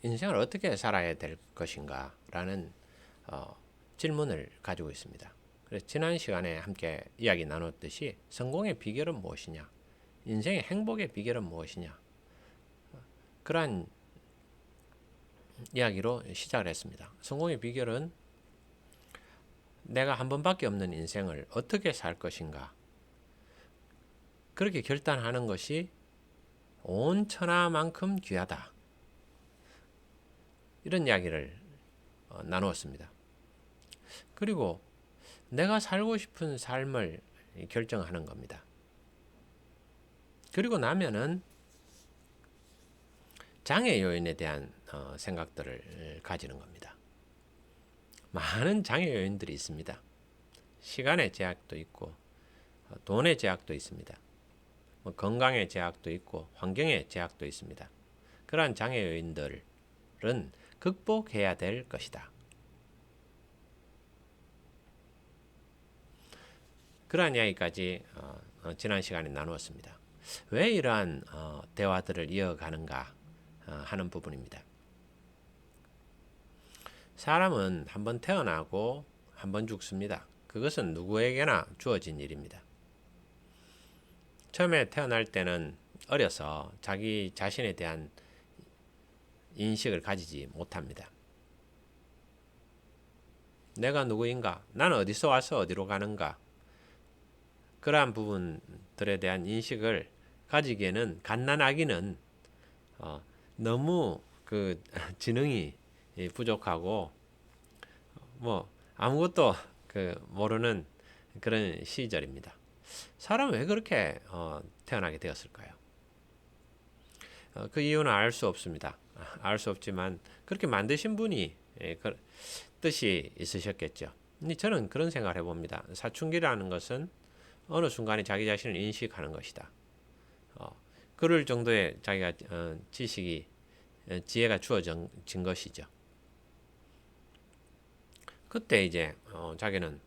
인생을 어떻게 살아야 될 것인가 라는 질문을 가지고 있습니다. 그래서 지난 시간에 함께 이야기 나눴듯이 성공의 비결은 무엇이냐, 인생의 행복의 비결은 무엇이냐, 그러한 이야기로 시작을 했습니다. 성공의 비결은 내가 한 번밖에 없는 인생을 어떻게 살 것인가, 그렇게 결단하는 것이 온 천하만큼 귀하다, 이런 이야기를 나누었습니다. 그리고 내가 살고 싶은 삶을 결정하는 겁니다. 그리고 나면은 장애 요인에 대한 생각들을 가지는 겁니다. 많은 장애 요인들이 있습니다. 시간의 제약도 있고 돈의 제약도 있습니다. 건강의 제약도 있고 환경의 제약도 있습니다. 그러한 장애 요인들은 극복해야 될 것이다. 그러한 이야기까지 지난 시간에 나누었습니다. 왜 이러한 대화들을 이어가는가 하는 부분입니다. 사람은 한번 태어나고 한번 죽습니다. 그것은 누구에게나 주어진 일입니다. 처음에 태어날 때는 어려서 자기 자신에 대한 인식을 가지지 못합니다. 내가 누구인가? 나는 어디서 와서 어디로 가는가? 그러한 부분들에 대한 인식을 가지기에는 갓난아기는 너무 그 지능이 부족하고 뭐 아무것도 모르는 그런 시절입니다. 사람은 왜 그렇게 태어나게 되었을까요? 그 이유는 알 수 없습니다. 알 수 없지만 그렇게 만드신 분이 뜻이 있으셨겠죠. 저는 그런 생각을 해봅니다. 사춘기라는 것은 어느 순간에 자기 자신을 인식하는 것이다. 그럴 정도의 자기가 지식이 지혜가 주어진 것이죠. 그때 이제 자기는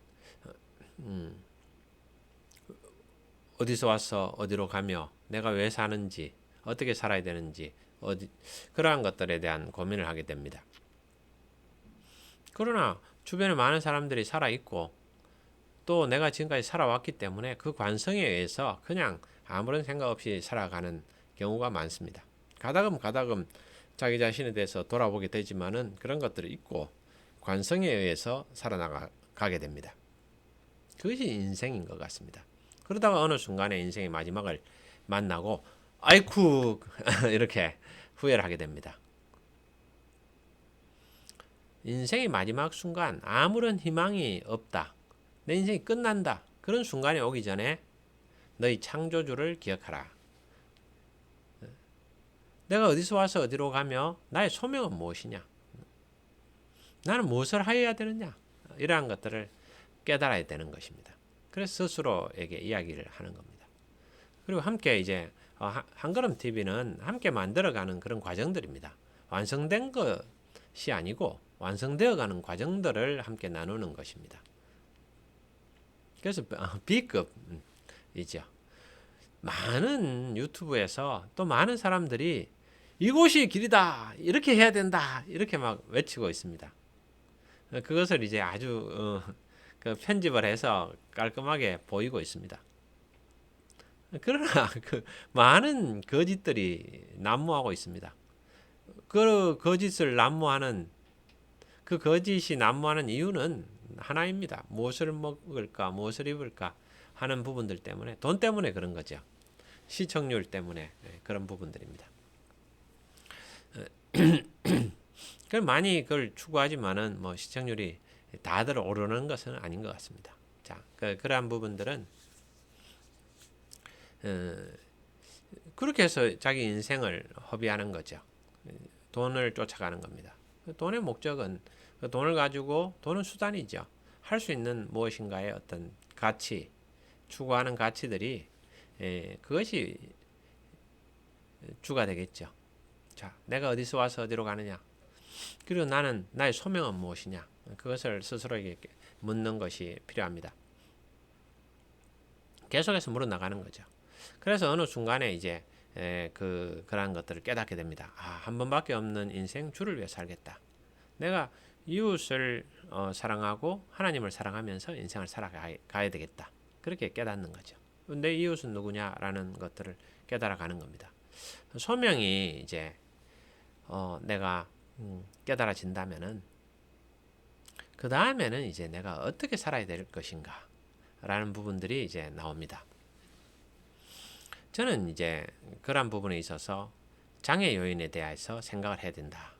어디서 와서 어디로 가며 내가 왜 사는지 어떻게 살아야 되는지 그러한 것들에 대한 고민을 하게 됩니다. 그러나 주변에 많은 사람들이 살아 있고 또 내가 지금까지 살아왔기 때문에 그 관성에 의해서 그냥 아무런 생각 없이 살아가는 경우가 많습니다. 가다금 자기 자신에 대해서 돌아보게 되지만은 그런 것들이 있고 관성에 의해서 살아나가게 됩니다. 그것이 인생인 것 같습니다. 그러다가 어느 순간에 인생의 마지막을 만나고 아이쿠 이렇게 후회를 하게 됩니다. 인생의 마지막 순간 아무런 희망이 없다. 내 인생이 끝난다. 그런 순간이 오기 전에 너희 창조주를 기억하라. 내가 어디서 와서 어디로 가며 나의 소명은 무엇이냐? 나는 무엇을 하여야 되느냐? 이러한 것들을 깨달아야 되는 것입니다. 그래서 스스로에게 이야기를 하는 겁니다. 그리고 함께 이제 한걸음 TV는 함께 만들어가는 그런 과정들입니다. 완성된 것이 아니고 완성되어가는 과정들을 함께 나누는 것입니다. 그래서 B급이죠. 많은 유튜브에서 또 많은 사람들이 이곳이 길이다, 이렇게 해야 된다, 이렇게 막 외치고 있습니다. 그것을 이제 아주 편집을 해서 깔끔하게 보이고 있습니다. 그러나 많은 거짓들이 난무하고 있습니다. 그 거짓을 난무하는 그 거짓이 난무하는 이유는 하나입니다. 무엇을 먹을까, 무엇을 입을까 하는 부분들 때문에, 돈 때문에 그런 거죠. 시청률 때문에 그런 부분들입니다. 많이 그걸 추구하지만은 뭐 시청률이 다들 오르는 것은 아닌 것 같습니다. 자, 그러한 부분들은 그렇게 해서 자기 인생을 허비하는 거죠. 돈을 쫓아가는 겁니다. 돈의 목적은 돈을 가지고 돈은 수단이죠. 할 수 있는 무엇인가의 어떤 가치, 추구하는 가치들이 그것이 주가 되겠죠. 자, 내가 어디서 와서 어디로 가느냐? 그리고 나의 소명은 무엇이냐? 그것을 스스로에게 묻는 것이 필요합니다. 계속해서 물어나가는 거죠. 그래서 어느 순간에 이제 그러한 것들을 깨닫게 됩니다. 한 번밖에 없는 인생, 주를 위해 살겠다. 내가 이웃을 사랑하고 하나님을 사랑하면서 인생을 살아가야 되겠다. 그렇게 깨닫는 거죠. 내 이웃은 누구냐라는 것들을 깨달아가는 겁니다. 소명이 이제 내가 깨달아진다면은 그 다음에는 이제 내가 어떻게 살아야 될 것인가 라는 부분들이 이제 나옵니다. 저는 이제 그런 부분에 있어서 장애 요인에 대해서 생각을 해야 된다.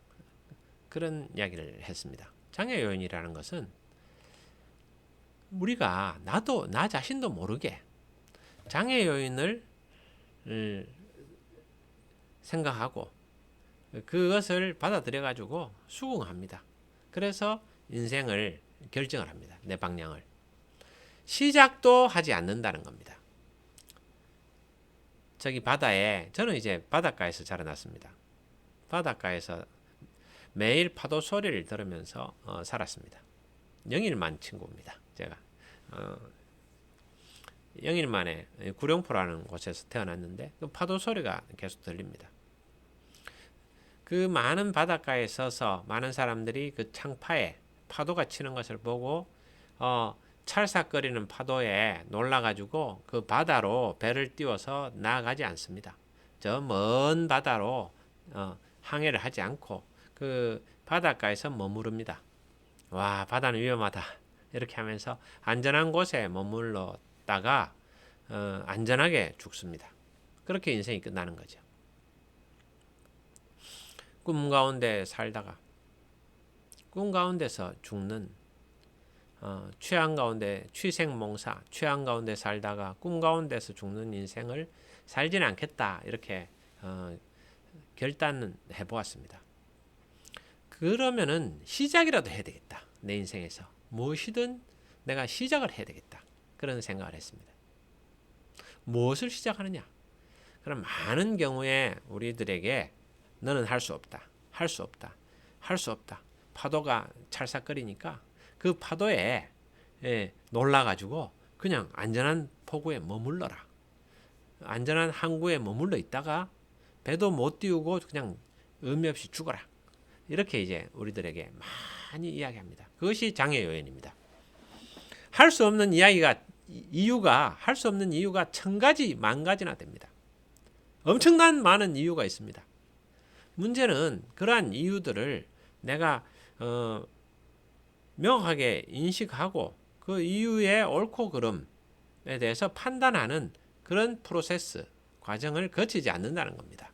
그런 이야기를 했습니다. 장애 요인이라는 것은 우리가 나 자신도 모르게 장애 요인을 생각하고 그것을 받아들여 가지고 수긍합니다. 그래서 인생을 결정을 합니다. 내 방향을. 시작도 하지 않는다는 겁니다. 저기 바다에, 저는 이제 바닷가에서 자라났습니다. 바닷가에서 매일 파도 소리를 들으면서 살았습니다. 영일만 친구입니다. 제가 영일만에 구룡포라는 곳에서 태어났는데 그 파도 소리가 계속 들립니다. 그 많은 바닷가에 서서 많은 사람들이 그 창파에 파도가 치는 것을 보고 찰싹거리는 파도에 놀라가지고 그 바다로 배를 띄워서 나아가지 않습니다. 저 먼 바다로 항해를 하지 않고 그 바닷가에서 머무릅니다. 와, 바다는 위험하다. 이렇게 하면서 안전한 곳에 머물렀다가 안전하게 죽습니다. 그렇게 인생이 끝나는 거죠. 꿈 가운데 살다가 꿈 가운데서 죽는 취향 가운데 취생몽사, 취향 가운데 살다가 꿈 가운데서 죽는 인생을 살지는 않겠다. 이렇게 결단은 해보았습니다. 그러면은 시작이라도 해야 되겠다. 내 인생에서 무엇이든 내가 시작을 해야 되겠다. 그런 생각을 했습니다. 무엇을 시작하느냐? 그럼 많은 경우에 우리들에게 너는 할 수 없다. 할 수 없다. 할 수 없다. 파도가 찰싹거리니까 그 파도에 놀라가지고 그냥 안전한 포구에 머물러라. 안전한 항구에 머물러 있다가 배도 못 띄우고 그냥 의미 없이 죽어라. 이렇게 이제 우리들에게 많이 이야기합니다. 그것이 장애 요인입니다. 할 수 없는 할 수 없는 이유가 1000가지, 10,000가지나 됩니다. 엄청난 많은 이유가 있습니다. 문제는 그러한 이유들을 내가 명확하게 인식하고 그 이유의 옳고 그름에 대해서 판단하는 그런 프로세스, 과정을 거치지 않는다는 겁니다.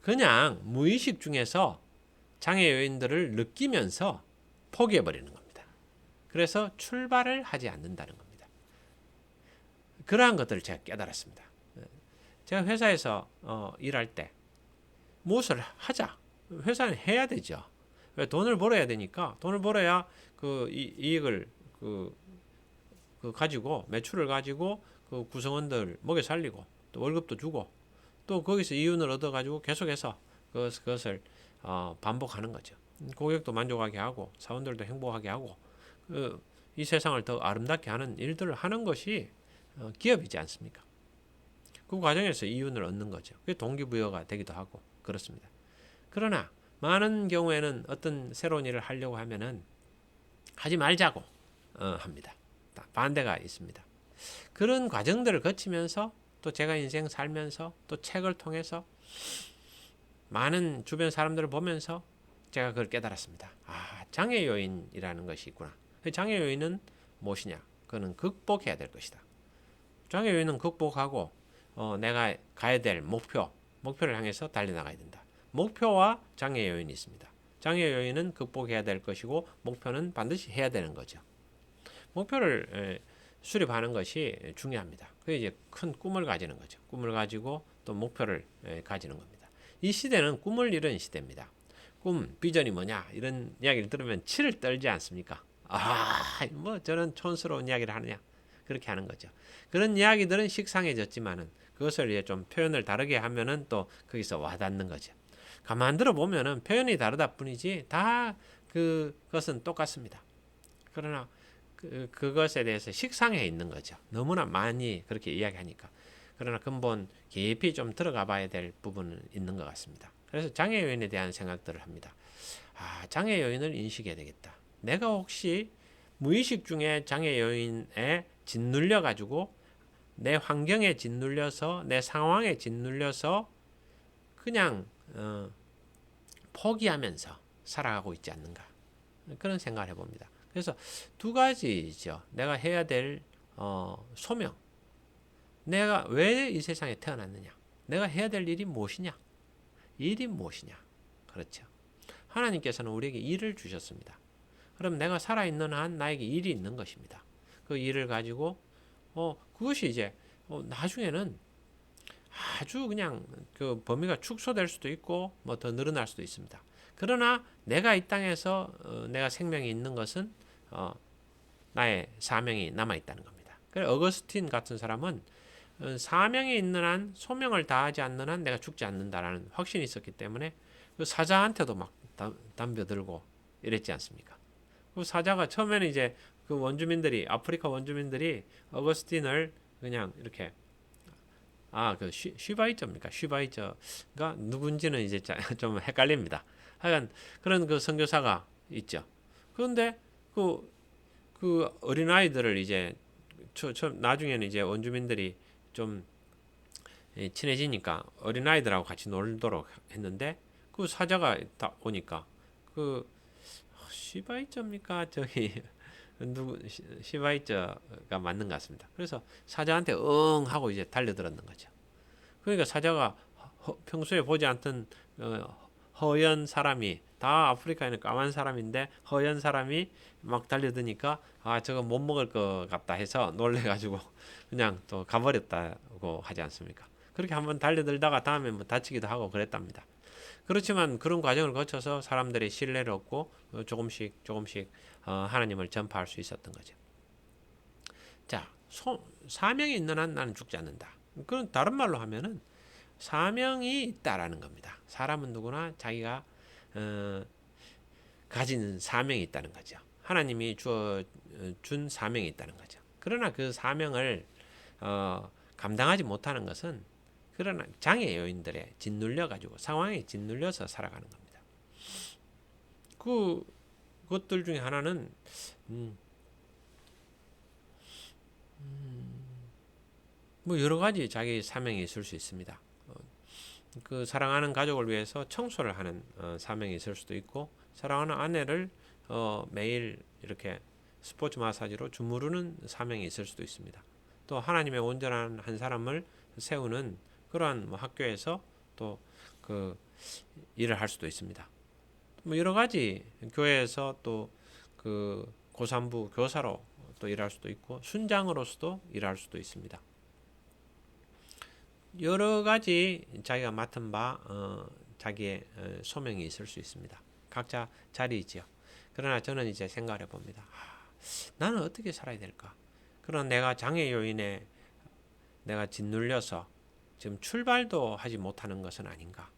그냥 무의식 중에서 장애 요인들을 느끼면서 포기해버리는 겁니다. 그래서 출발을 하지 않는다는 겁니다. 그러한 것들을 제가 깨달았습니다. 제가 회사에서 일할 때 무엇을 하자. 회사는 해야 되죠. 왜? 돈을 벌어야 되니까 돈을 벌어야 그 이익을 가지고 매출을 가지고 그 구성원들 먹여 살리고 또 월급도 주고 또 거기서 이윤을 얻어 가지고 계속해서 그것을 반복하는 거죠. 고객도 만족하게 하고 사원들도 행복하게 하고 이 세상을 더 아름답게 하는 일들을 하는 것이 기업이지 않습니까? 그 과정에서 이윤을 얻는 거죠. 그게 동기부여가 되기도 하고 그렇습니다. 그러나 많은 경우에는 어떤 새로운 일을 하려고 하면은 하지 말자고 합니다. 반대가 있습니다. 그런 과정들을 거치면서 또 제가 인생 살면서 또 책을 통해서 많은 주변 사람들을 보면서 제가 그걸 깨달았습니다. 장애 요인이라는 것이 있구나. 장애 요인은 무엇이냐? 그거는 극복해야 될 것이다. 장애 요인은 극복하고 내가 가야 될 목표를 향해서 달려나가야 된다. 목표와 장애 요인이 있습니다. 장애 요인은 극복해야 될 것이고 목표는 반드시 해야 되는 거죠. 목표를 수립하는 것이 중요합니다. 그게 이제 큰 꿈을 가지는 거죠. 꿈을 가지고 또 목표를 가지는 겁니다. 이 시대는 꿈을 이루는 시대입니다. 꿈, 비전이 뭐냐 이런 이야기를 들으면 치를 떨지 않습니까? 뭐 저런 촌스러운 이야기를 하느냐 그렇게 하는 거죠. 그런 이야기들은 식상해졌지만은 그것을 이제 좀 표현을 다르게 하면은 또 거기서 와닿는 거죠. 가만 들어보면은 표현이 다르다 뿐이지 다 그것은 똑같습니다. 그러나 그것에 대해서 식상해 있는 거죠. 너무나 많이 그렇게 이야기하니까. 그러나 근본 깊이 좀 들어가 봐야 될 부분은 있는 것 같습니다. 그래서 장애 요인에 대한 생각들을 합니다. 장애 요인을 인식해야 되겠다. 내가 혹시 무의식 중에 장애 요인에 짓눌려 가지고 내 환경에 짓눌려서 내 상황에 짓눌려서 그냥 포기하면서 살아가고 있지 않는가, 그런 생각을 해봅니다. 그래서 두 가지죠. 내가 해야 될 소명, 내가 왜 이 세상에 태어났느냐, 내가 해야 될 일이 무엇이냐, 일이 무엇이냐. 그렇죠. 하나님께서는 우리에게 일을 주셨습니다. 그럼 내가 살아있는 한 나에게 일이 있는 것입니다. 그 일을 가지고 그것이 이제 나중에는 아주 그냥 그 범위가 축소될 수도 있고 뭐 더 늘어날 수도 있습니다. 그러나 내가 이 땅에서 내가 생명이 있는 것은 나의 사명이 남아 있다는 겁니다. 그래서 어거스틴 같은 사람은 사명이 있는 한, 소명을 다하지 않는 한 내가 죽지 않는다라는 확신이 있었기 때문에 그 사자한테도 막 덤벼들고 이랬지 않습니까? 그 사자가 처음에는 이제 그 원주민들이, 아프리카 원주민들이 어거스틴을 그냥 이렇게 그 슈바이저입니까? 슈바이저가 누군지는 이제 좀 헷갈립니다. 하여간 그런 그 선교사가 있죠. 그런데 그 어린아이들을 이제 나중에는 이제 원주민들이 좀 친해지니까 어린아이들하고 같이 놀도록 했는데, 그 사자가 딱 오니까 그 시바이저입니까? 저기 누구 시바이저가 맞는 것 같습니다. 그래서 사자한테 응 하고 이제 달려들었는 거죠. 그러니까 사자가 평소에 보지 않던 허연 사람이, 다 아프리카에는 까만 사람인데 허연 사람이 막 달려드니까 저거 못 먹을 것 같다 해서 놀래가지고 그냥 또 가버렸다고 하지 않습니까? 그렇게 한번 달려들다가 다음에 뭐 다치기도 하고 그랬답니다. 그렇지만 그런 과정을 거쳐서 사람들의 신뢰를 얻고 조금씩 하나님을 전파할 수 있었던 거죠. 자, 사명이 있는 한 나는 죽지 않는다. 그건 다른 말로 하면은 사명이 있다라는 겁니다. 사람은 누구나 자기가 가진 사명이 있다는 거죠. 하나님이 준 사명이 있다는 거죠. 그러나 그 사명을 감당하지 못하는 것은 그러나 장애 요인들에 짓눌려 가지고 상황에 짓눌려서 살아가는 겁니다. 그것들 중에 하나는 뭐 여러 가지 자기 사명이 있을 수 있습니다. 그 사랑하는 가족을 위해서 청소를 하는 사명이 있을 수도 있고, 사랑하는 아내를 매일 이렇게 스포츠 마사지로 주무르는 사명이 있을 수도 있습니다. 또 하나님의 온전한 한 사람을 세우는 그러한 뭐 학교에서 또 그 일을 할 수도 있습니다. 뭐 여러 가지 교회에서 또 그 고산부 교사로 또 일할 수도 있고 순장으로서도 일할 수도 있습니다. 여러 가지 자기가 맡은 바 자기의 소명이 있을 수 있습니다. 각자 자리이지요. 그러나 저는 이제 생각을 해봅니다. 나는 어떻게 살아야 될까? 그런 내가 장애 요인에 내가 짓눌려서 지금 출발도 하지 못하는 것은 아닌가?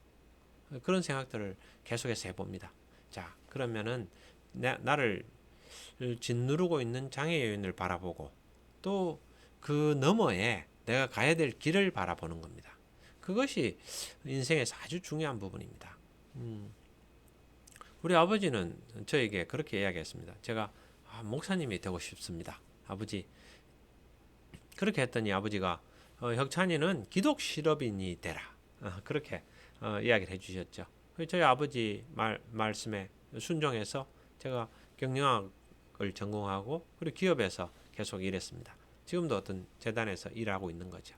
그런 생각들을 계속해서 해봅니다. 자, 그러면은 나를 짓누르고 있는 장애 요인을 바라보고 또 그 너머에 내가 가야 될 길을 바라보는 겁니다. 그것이 인생에서 아주 중요한 부분입니다. 우리 아버지는 저에게 그렇게 이야기했습니다. 제가 목사님이 되고 싶습니다. 아버지. 그렇게 했더니 아버지가 혁찬이는 기독 실업인이 되라. 그렇게 이야기를 해주셨죠. 저희 아버지 말씀에 순종해서 제가 경영학을 전공하고 그리고 기업에서 계속 일했습니다. 지금도 어떤 재단에서 일하고 있는 거죠.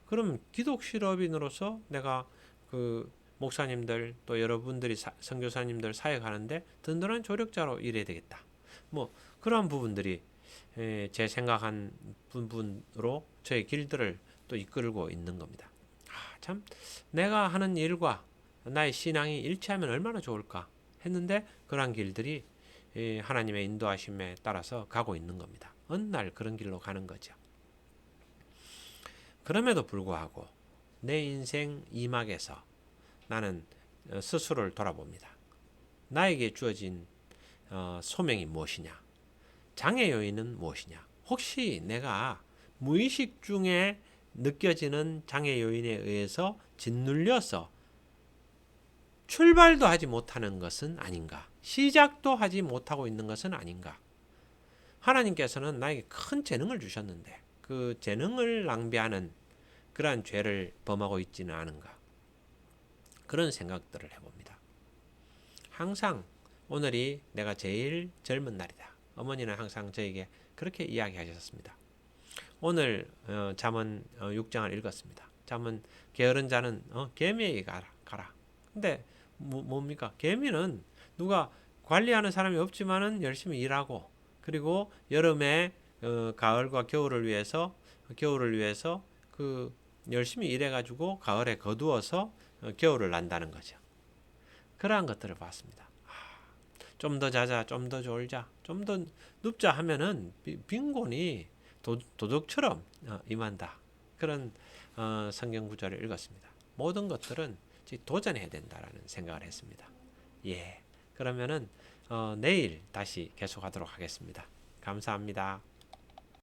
그럼 기독 실업인으로서 내가 그 목사님들 또 여러분들이 선교사님들 사역하는데 든든한 조력자로 일해야 되겠다. 뭐 그런 부분들이 제 생각한 부분으로 저의 길들을 또 이끌고 있는 겁니다. 참 내가 하는 일과 나의 신앙이 일치하면 얼마나 좋을까 했는데 그러한 길들이 하나님의 인도하심에 따라서 가고 있는 겁니다. 어느 날 그런 길로 가는 거죠. 그럼에도 불구하고 내 인생 이막에서 나는 스스로를 돌아봅니다. 나에게 주어진 소명이 무엇이냐? 장애 요인은 무엇이냐? 혹시 내가 무의식 중에 느껴지는 장애 요인에 의해서 짓눌려서 출발도 하지 못하는 것은 아닌가? 시작도 하지 못하고 있는 것은 아닌가? 하나님께서는 나에게 큰 재능을 주셨는데 그 재능을 낭비하는 그러한 죄를 범하고 있지는 않은가? 그런 생각들을 해봅니다. 항상 오늘이 내가 제일 젊은 날이다. 어머니는 항상 저에게 그렇게 이야기하셨습니다. 오늘 잠언 6장을 읽었습니다. 잠언 게으른 자는 개미에게 가라. 근데 뭡니까? 개미는 누가 관리하는 사람이 없지만은 열심히 일하고 그리고 여름에 가을과 겨울을 위해서 그 열심히 일해가지고 가을에 거두어서 겨울을 난다는 거죠. 그러한 것들을 봤습니다. 좀 더 자자, 좀 더 졸자, 좀 더 눕자 하면은 빈곤이 도둑처럼 임한다. 그런 성경 구절을 읽었습니다. 모든 것들은 도전해야 된다라는 생각을 했습니다. 예, 그러면은 내일 다시 계속하도록 하겠습니다. 감사합니다.